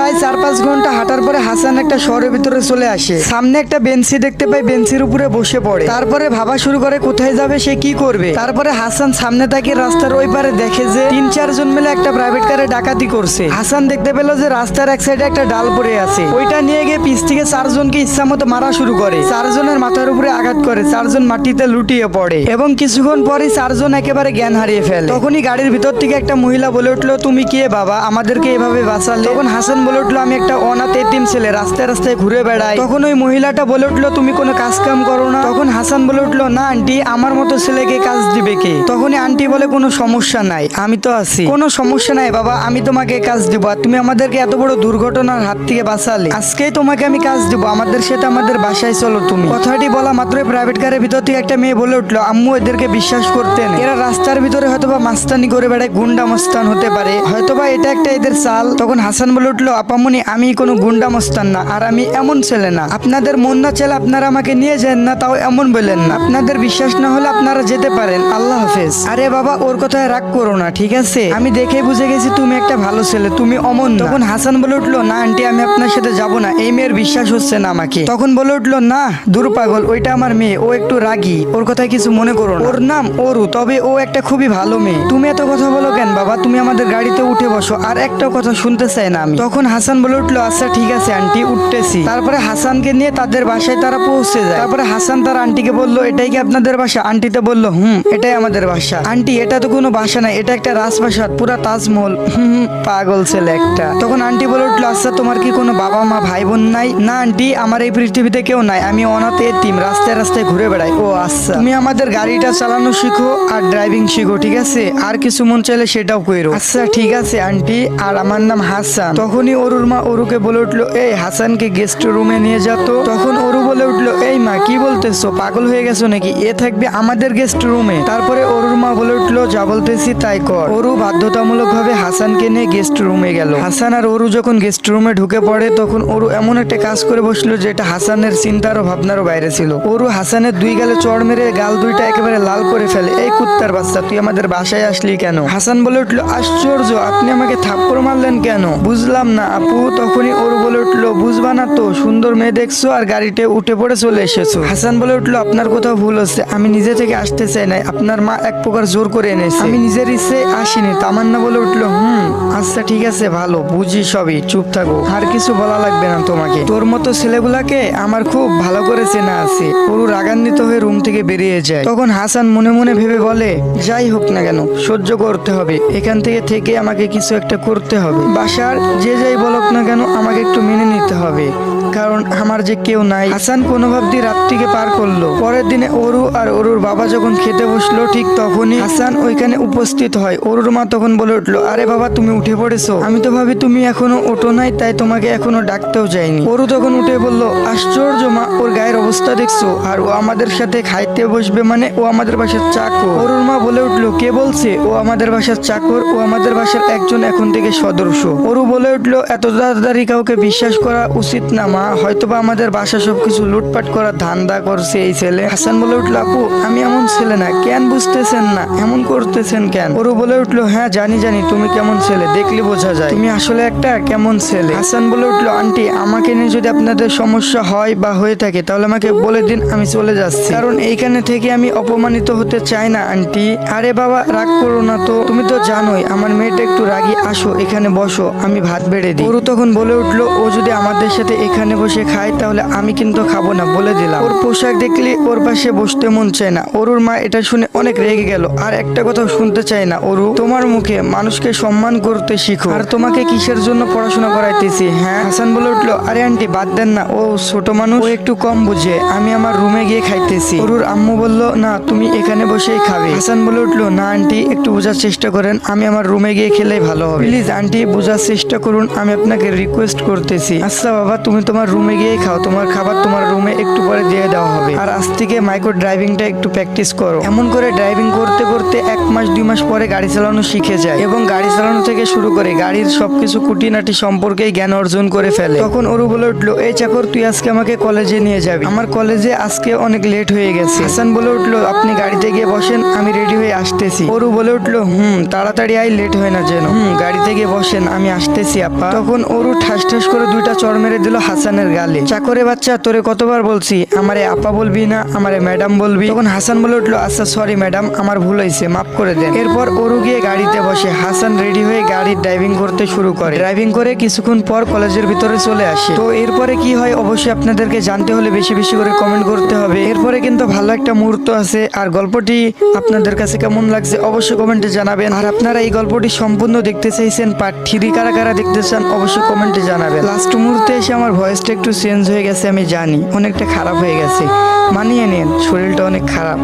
প্রায় 4-5 ঘন্টা হাঁটার পরে হাসান একটা শহরের ভিতরে চলে আসে। সামনে একটা বেঞ্চি দেখতে পায়, বেঞ্চির উপরে বসে পড়ে। তারপরে ভাবা শুরু করে কোথায় যাবে, সে কি করবে। তারপরে হাসান সামনে তাকিয়ে রাস্তার ওই পারে দেখে যে 3-4 জন মিলে একটা প্রাইভেট কারে ডাকাতি করছে। হাসান দেখতে পেল যে রাস্তার এক সাইডে একটা ডাল পড়ে আছে, ওইটা নিয়ে গিয়ে পিছ থেকে 4 জনকে ইচ্ছা মতো মারা শুরু করে। 4 জনের মাথার উপরে আঘাত করে, 4 জন মাটিতে লুটিয়ে পড়ে এবং কিছুক্ষণ পরে 4 জন একেবারে জ্ঞান হারিয়ে ফেলে। তখনই গাড়ির ভিতর থেকে একটা মহিলা বলে উঠলো, তুমি কে বাবা, আমাদেরকে এভাবে বাঁচালে? তখন হাসান বলে উঠলো, আমি একটা অনাথ এতিম ছেলে, রাস্তায় রাস্তায় ঘুরে বেড়াই। তখন ওই মহিলাটা বলে উঠলো, তুমি কোনো কাজ কাম করো না? তখন হাসান বলে উঠলো, না আন্টি, আমার মতো ছেলেকে কাজ দিবে কে? তখনই আন্টি বলে, কোনো সমস্যা নাই, আমি তো আছি। কোনো সমস্যা নাই বাবা, আমি তোমাকে কাজ দিব। আর তুমি আমাদেরকে এত বড় দুর্ঘটনার হাত থেকে বাঁচালে, আজকেই তোমাকে আমি কাজ দিব, আমাদের সাথে আমাদের বাসায় চলো তুমি। কথাটি বলা মাত্রই প্রাইভেট কারের ভিতর থেকে একটা মেয়ে বলে উঠলো, আম্মু এদেরকে বিশ্বাস করতে নেই, এরা রাস্তার ভিতরে হয়তোবা মাস্তানি করে বেড়ায়, গুন্ডা মস্তান হতে পারে, হয়তোবা এটা একটা এদের চাল। তখন হাসান বলে উঠলো, আপামনি আমি কোনো গুন্ডা মস্তান না, আর আমি এমন ছেলে না, আপনাদের মন না চাইলে আপনারা আমাকে নিয়ে যান না, তাও এমন বললেন না। আপনাদের বিশ্বাস না হলে আপনারা যেতে পারেন, আল্লাহ হাফেজ। আরে বাবা, ওর কথায় রাগ করো না, ঠিক আছে? আমি দেখে বুঝে গেছি তুমি একটা ভালো ছেলে, তুমি অমন না। তখন হাসান বলে উঠলো, না আন্টি, আমি আপনার সাথে যাব না, এই মেয়ের বিশ্বাস হচ্ছে না আমাকে। তখন বলে উঠলো, না দূর পাগল, ওইটা আমার মেয়ে, ও একটু রাগী, ওর কথায় কিছু মনে করো না, ওর নাম অরু, তবে ও একটা খুবই ভালো মেয়ে। তুমি এত কথা বলো কেন বাবা, তুমি আমাদের গাড়িতে উঠে বসো, আর একটা কথা শুনতে চাই না আমি। তখন হাসান বলে উঠলো, আচ্ছা ঠিক আছে আন্টি, উঠতেছি। তারপরে হাসানকে নিয়ে তাদের বাসায় তারা পৌঁছে যায়। তারপরে হাসান তার আন্টিকে বললো, এটাই কি আপনাদের বাসা? আন্টিতে বললো, এটাই আমাদের বাসা। আন্টি, এটা তো কোনো বাসা নাই, এটা একটা রাজপ্রাসাদ, পুরা তাজমহল। পাগল ছেলে একটা। তখন আন্টি বলে উঠলো, আচ্ছা তোমার কি কোনো বাবা মা ভাই বোন নাই? না আন্টি, আমার এই পৃথিবীতে কেউ নাই, আমি অনাথ এতিম, রাস্তায় রাস্তায় ঘুরে বেড়াই। ও আচ্ছা, তুমি আমাদের গাড়িটা চালানো শিখো আর ড্রাইভিং শিখো, ঠিক আছে? আর কিছু মন চাইলে সেটাও কইরো। আচ্ছা ঠিক আছে আন্টি, আর আমার নাম হাসান। তখনই অরুর মা অরুকে বলে উঠলো, এই হাসানকে গেস্ট রুমে নিয়ে যেত। তখন অরু বলে উঠলো, এই মা কি বলতেছো, পাগল হয়ে গেছো নাকি? এ থাকবে আমাদের গেস্ট রুমে। তারপরে অরুর মা বলে উঠলো, যা বলতেছি তাই কর। অরু বাধ্যতামূলক ভাবে হাসানকে নিয়ে গেস্ট রুমে গেল। হাসান আর অরু যখন গেস্ট রুমে ঢুকে পড়ে, তখন অরু এমন একটা কাজ করে বসলো যেটা হাসানের চিন্তার ও ভাবনারও বাইরে ছিল। অরু হাসানের 2 গালে চড় মেরে গাল 2টা একেবারে লাল করে ফেলে। এই কুত্তার বাচ্চা, তুই আমাদের বাসায় আসলি কেন? হাসান বলে উঠলো, আশ্চর্য, আপনি আমাকে থাপ্পড় মারলেন কেন? বুঝলাম না আপু। তখনই অরু বলে উঠলো, বুঝবা না তো, সুন্দর মেয়ে দেখছো আর গাড়িতে উঠে পড়ে চলে এসেছো। হাসান বলে উঠলো, আপনার কোথাও ভুল হচ্ছে, আমি নিজে থেকে আসতে চাই নাই, আপনার মা এক প্রকার জোর করে এনেছে, আমি নিজের ইচ্ছে আসিনি। তামান্না বলে উঠলো, আচ্ছা ঠিক আছে, ভালো বুঝি সবই, চুপ থাকো, আর কিছু বলা লাগবে না তোমাকে। তোর মতো ছেলেগুলাকে আমার খুব ভালো করে চেনা আছে। অরু রাগান্বিত হয়ে রুম থেকে বেরিয়ে যায়। তখন হাসান মনে মনে ভেবে বলে, যাই হোক না কেন, সহ্য করতে হবে, এখান থেকে আমাকে কিছু একটা করতে হবে। বাসার যে যাই বলক না কেন, আমাকে একটু মেনে নিতে হবে, কারণ আমার যে কেউ নাই। হাসান কোনোভাবে রাতটিকে পার করলো। পরের দিনে অরু আর অরুর বাবা যখন খেতে বসলো, ঠিক তখনই হাসান ওইখানে উপস্থিত হয়। অরুর মা তখন বলে উঠলো, আরে বাবা, তুমি উঠে পড়েছো? আমি তো ভাবি তুমি এখনো ওঠো নাই, তাই তোমাকে এখনো ডাকতেও যায়নি। অরু তখন উঠে বললো, আশ্চর্য মা, ওর গায়ের অবস্থা দেখছো, আর ও আমাদের সাথে খাইতে বসবে মানে? ও আমাদের বাসার চাকর। অরুর মা বলে উঠলো, কে বলছে ও আমাদের বাসার চাকর? ও আমাদের বাসার একজন এখন থেকে সদস্য। অরু বলে উঠলো, এত তাড়াতাড়ি কাউকে বিশ্বাস করা উচিত না মা, হয়তোবা আমাদের বাসা সবকিছু লুটপাট করার ধান্দা করছে এই ছেলে। হাসান বলে উঠলো, আপু আমি এমন ছেলে না, কেন বুঝতেছেন না, এমন করতেছেন কেন? অরু বলে উঠলো, হ্যাঁ জানি তুমি কেমন ছেলে, দেখলে বোঝা যায় তুমি আসলে একটা কেমন ছেলে। হাসান বলে উঠলো, আন্টি আমাকে নিয়ে যদি আপনাদের সমস্যা হয় বা হয়ে থাকে, তাহলে আমাকে বলে দিন, আমি চলে যাচ্ছি, কারণ এইখানে থেকে আমি অপমানিত হতে চাই না আন্টি। আরে বাবা, রাগ করো না তো, তুমি তো জানোই আমার মেয়েটা একটু রাগী, আসো এখানে বসো, আমি ভাত বেড়ে দিই। অরু তখন বলে উঠলো, ও যদি আমাদের সাথে এখানে বসে খায়, তাহলে আমি কিন্তু খাবো না, বলে দিলাম। ওর পোশাক দেখলে ওর পাশে বসতে মন চায় না। অরুর মা এটা শুনে অনেক রেগে গেল, আর একটা কথা শুনতে চায় না। অরু, তোমার মুখে মানুষকে সম্মান করতে শিখো, আর তোমাকে কিসের জন্য পড়াশোনা করাইতেছি? হ্যাঁ। হাসান বলে উঠলো, আরে আন্টি বাদ দেন না, ও ছোট মানুষ, ও একটু কম বুঝে, আমি আমার রুমে গিয়ে খাইতেছি। অরুর আম্মু বলল, না তুমি এখানে বসেই খাবে। হাসান বলে উঠলো, না আন্টি একটু বোঝার চেষ্টা করেন, আমি আমার রুমে গিয়ে খেলেই ভালো হবে, প্লিজ আন্টি বোঝার চেষ্টা করুন, আমি আপনাকে রিকোয়েস্ট করতেছি। আচ্ছা বাবা, তুমি তোমার রুমে গিয়ে খাও, তোমার খাবার তোমার রুমে একটু পরে দিয়ে দেওয়া হবে, আর আজ থেকে মাইক্রো ড্রাইভিংটা একটু প্র্যাকটিস করো। এমন করে ড্রাইভিং করতে করতে 1 মাস 2 মাস পরে গাড়ি চালানো শিখে যায়, এবং গাড়ি চালানো থেকে শুরু করে গাড়ির সবকিছু খুঁটিনাটি সম্পর্কে জ্ঞান অর্জন করে ফেলে। তখন অরু বলে উঠলো, এই চাকর তুই আজকে আমাকে কলেজে নিয়ে যাবি, আমার কলেজে আজকে অনেক লেট হয়ে গেছে। হাসান বলে উঠলো, আপনি গাড়িতে গিয়ে বসেন, আমি রেডি হয়ে আসতেছি। অরু বলে উঠলো, তাড়াতাড়ি আই, লেট হয় না যেন। গাড়িতে গিয়ে বসেন, আমি আসতেছি আপা। তখন অরু ঠাস ঠাস করে দুইটা চড় মেরে দিল হাসানের গালে। চাকরে বাচ্চা, তোরে কতবার বলছি আমারে আপা বলবি না, আমারে ম্যাডাম বলবি। তখন হাসান বলে উঠলো, আচ্ছা সরি ম্যাডাম, আমার ভুল হয়েছে, মাফ করে দেন। এরপর অরু গিয়ে গাড়িতে বসে, হাসান রেডি হয়ে গাড়ির ড্রাইভিং করতে শুরু করে। ড্রাইভিং করে কিছুক্ষণ পর কলেজের ভিতরে চলে আসে। তো এরপরে কি হয় অবশ্যই আপনাদেরকে জানতে হলে বেশি বেশি করে কমেন্ট করতে হবে। এরপরে কিন্তু ভালো একটা মুহূর্ত আছে। আর গল্পটি আপনাদের কাছে কেমন লাগছে অবশ্যই কমেন্টে জানাবেন। আর আপনারা এই গল্পটি সম্পূর্ণ দেখতে চাইছেন পার্ট 3 কারা কারা দেখতে চান অবশ্যই কমেন্টে জানাবেন। লাস্ট মুহূর্তে এসে আমার ভয়েসটা একটু চেঞ্জ হয়ে গেছে, আমি জানি অনেকটা খারাপ হয়ে গেছে, মানিয়ে নিন, শরীরটা অনেক খারাপ।